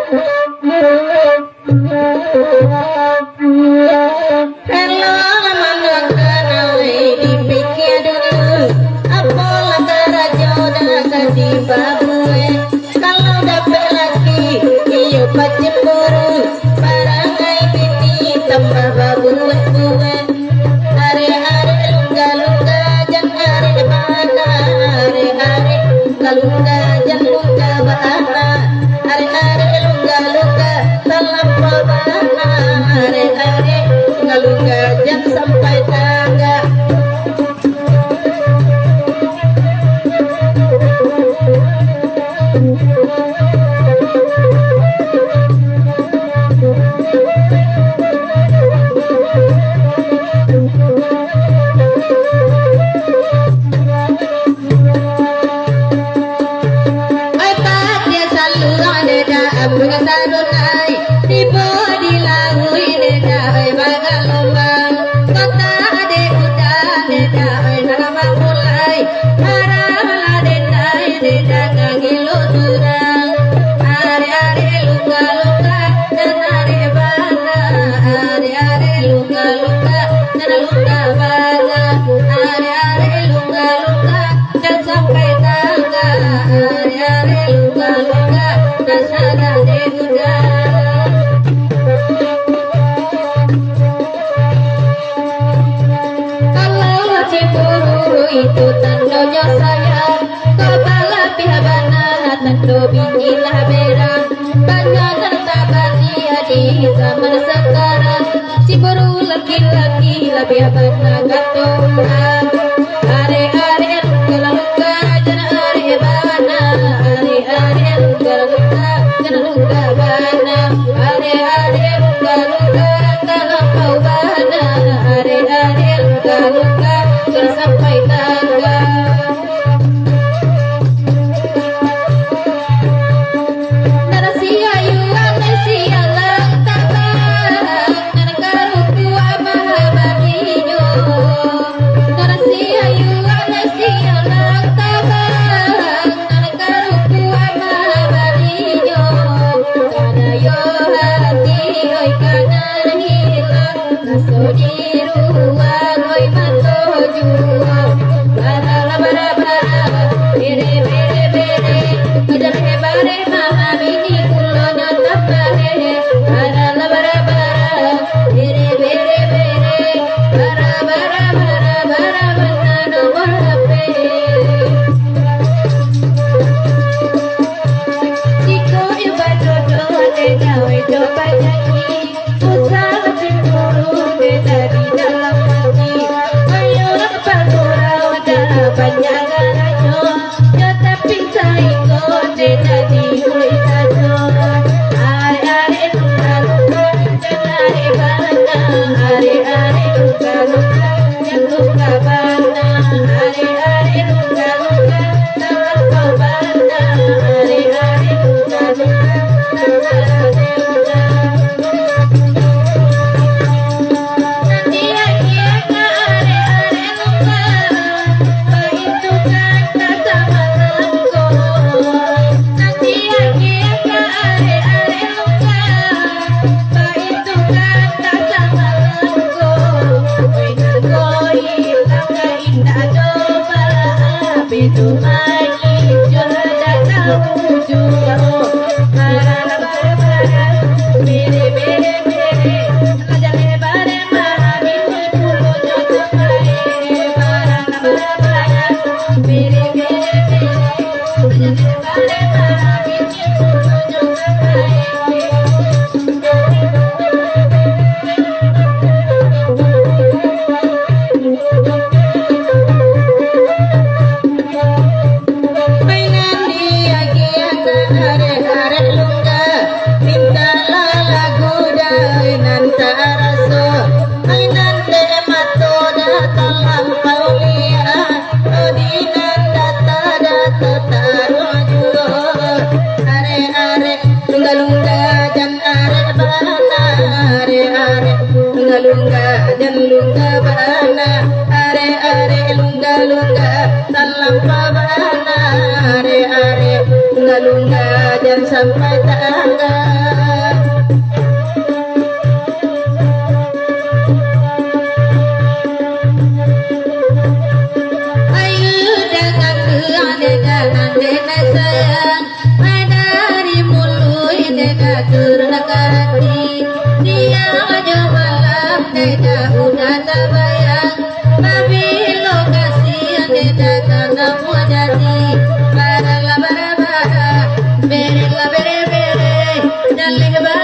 Hello mana kana dipikir dulu apalah karajo dah di babue kalau dapat lagi iyo pacemburu barangai bini tambah babue are lunga jan are bana are lunga jan lunga bana are lunga dalam bana are lunga jan sampai tangga. Itu tandanya sayang kepala pihabana tando binilah berang banyak tabani di zaman sekarang si baru laki-laki lah pihabana gatorang are luka jana are bana are luka jana luka bana are luka kalau kau bana are luka sampai tangga. Narasi ayu narasi alang tabang narkaruku amahabadiyo. Narasi ayu narasi alang tabang narkaruku amahabadiyo. Kanayo hati oi kanan hilang nasodiruan oi mato bara bara bere bere bere ujar ke bare mama bini kulo nyata bare bara bara bere bere bere bara bara mana nomor HP jiko ibadah doa gawe coba nyanyi usah cemburu beda di dalam hati ayo banyak garanyo yo tapi saiko jadi ulisanyo are luka janare bana are luka yang luka bana are luka dalam kau bana are luka itu lagi jodoh tahu juga marah marah bere bere bere ajale bare marah bini kulo jodoh marah marah bere bere bere ajale bare marah bini kulo jodoh lunga dan lunga bana are lunga lunga dalam pabana are lunga-lunga dan sampai tangga. Ayo dagang ke jangan dena sayang, madari mulu dena kernakarati, dia aja malam dena udah terbayang, babi lokasi dena tanah wajati, barala bara bara, bere la bere bere, jalih bara.